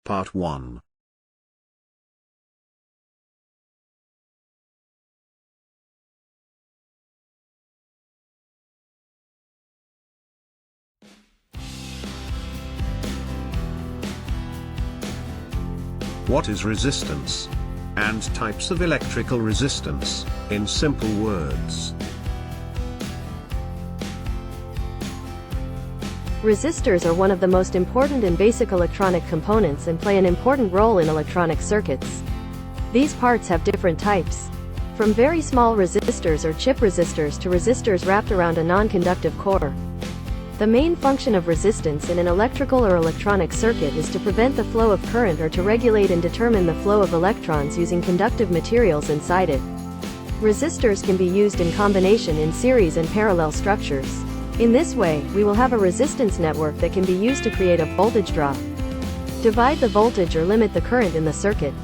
Part 1. What is resistance? And types of electrical resistance, in simple words. Resistors are one of the most important and basic electronic components and play an important role in electronic circuits. These parts have different types, from very small resistors or chip resistors to resistors wrapped around a non-conductive core. The main function of resistance in an electrical or electronic circuit is to prevent the flow of current or to regulate and determine the flow of electrons using conductive materials inside it. Resistors can be used in combination in series and parallel structures. In this way, we will have a resistance network that can be used to create a voltage drop, divide the voltage or limit the current in the circuit.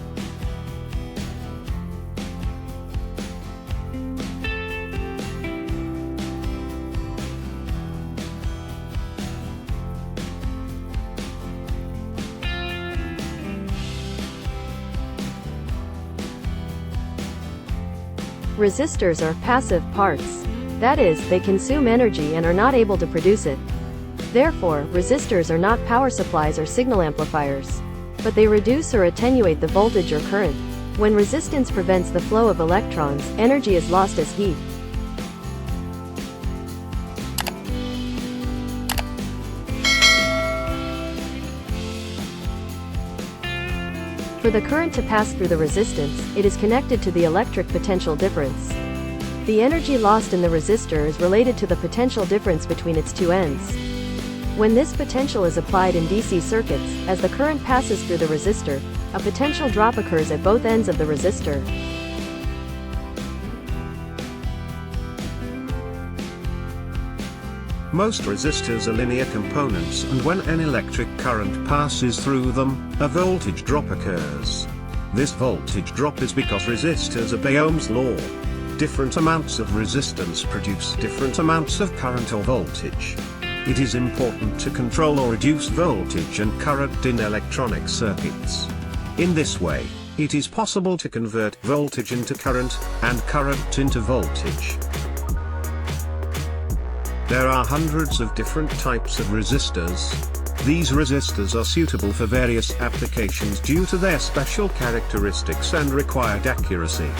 Resistors are passive parts. That is, they consume energy and are not able to produce it. Therefore, resistors are not power supplies or signal amplifiers. But they reduce or attenuate the voltage or current. When resistance prevents the flow of electrons, energy is lost as heat. For the current to pass through the resistance, it is connected to the electric potential difference. The energy lost in the resistor is related to the potential difference between its two ends. When this potential is applied in DC circuits, as the current passes through the resistor, a potential drop occurs at both ends of the resistor. Most resistors are linear components, and when an electric current passes through them, a voltage drop occurs. This voltage drop is because resistors obey Ohm's law. Different amounts of resistance produce different amounts of current or voltage. It is important to control or reduce voltage and current in electronic circuits. In this way, it is possible to convert voltage into current, and current into voltage. There are hundreds of different types of resistors. These resistors are suitable for various applications due to their special characteristics and required accuracy.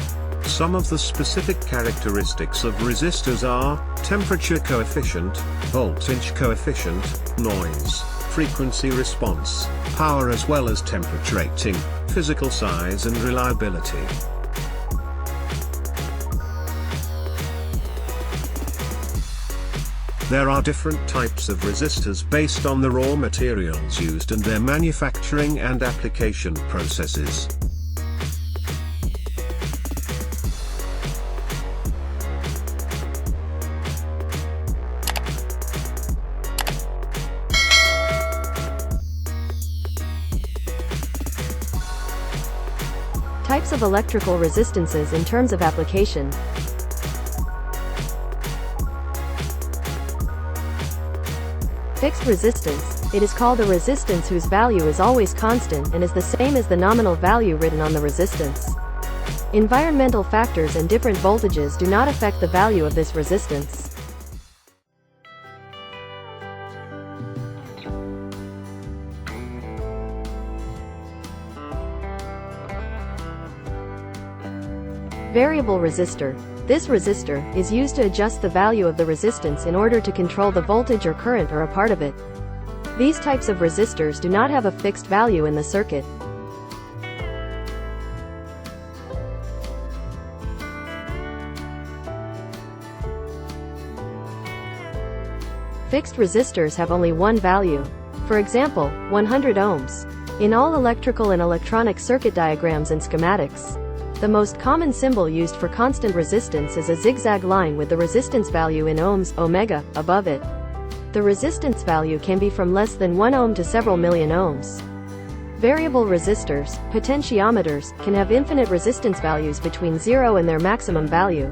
Some of the specific characteristics of resistors are temperature coefficient, voltage coefficient, noise, frequency response, power as well as temperature rating, physical size and reliability. There are different types of resistors based on the raw materials used and their manufacturing and application processes. Types of electrical resistances in terms of application. Fixed resistance. It is called a resistance whose value is always constant and is the same as the nominal value written on the resistance. Environmental factors and different voltages do not affect the value of this resistance. Variable resistor. This resistor is used to adjust the value of the resistance in order to control the voltage or current or a part of it. These types of resistors do not have a fixed value in the circuit. Fixed resistors have only one value. For example, 100 ohms. In all electrical and electronic circuit diagrams and schematics, the most common symbol used for constant resistance is a zigzag line with the resistance value in ohms, omega, above it. The resistance value can be from less than 1 ohm to several million ohms. Variable resistors, potentiometers, can have infinite resistance values between 0 and their maximum value.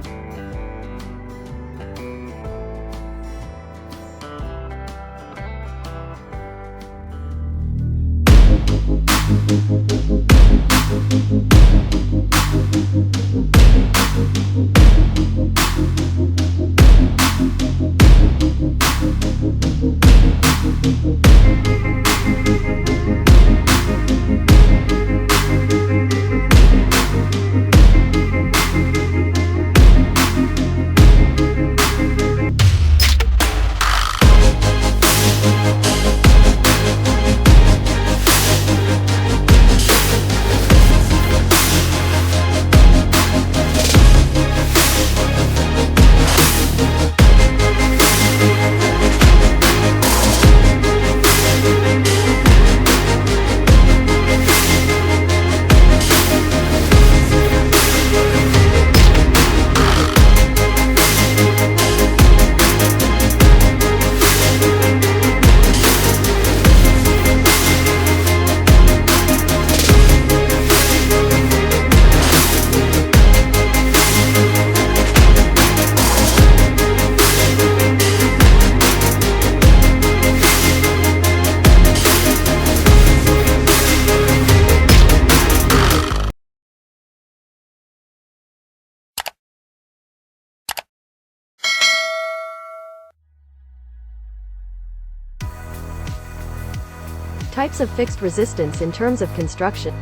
Types of fixed resistance in terms of construction.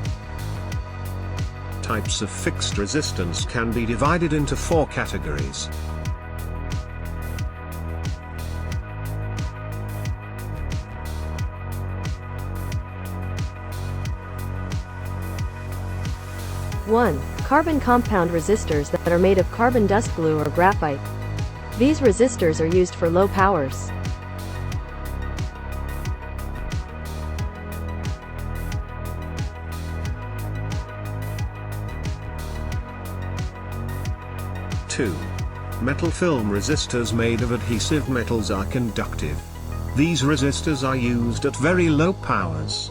Types of fixed resistance can be divided into 4 categories. One, carbon compound resistors that are made of carbon dust glue or graphite. These resistors are used for low powers. 2. Metal film resistors made of adhesive metals are conductive. These resistors are used at very low powers.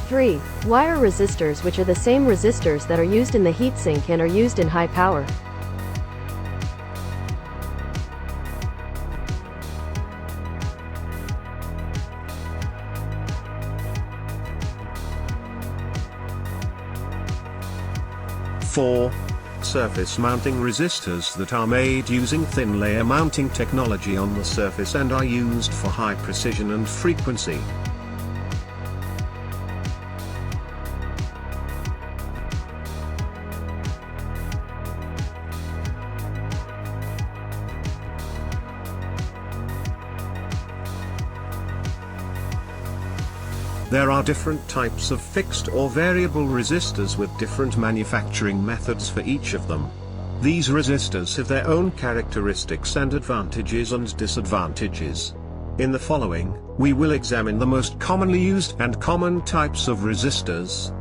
3. Wire resistors, which are the same resistors that are used in the heatsink and are used in high power. 4. Surface mounting resistors that are made using thin layer mounting technology on the surface and are used for high precision and frequency. There are different types of fixed or variable resistors with different manufacturing methods for each of them. These resistors have their own characteristics and advantages and disadvantages. In the following, we will examine the most commonly used and common types of resistors.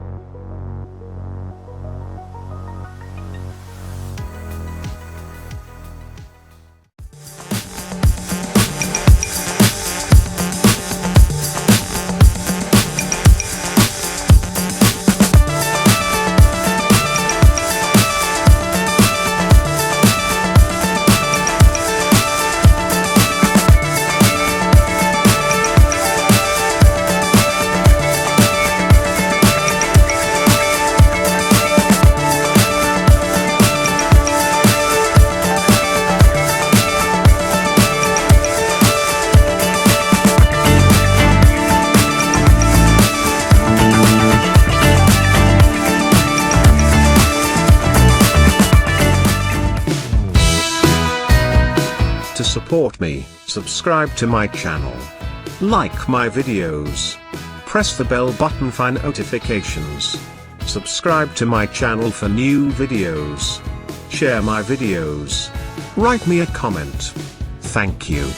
To support me, subscribe to my channel. Like my videos. Press the bell button for notifications. Subscribe to my channel for new videos. Share my videos. Write me a comment. Thank you.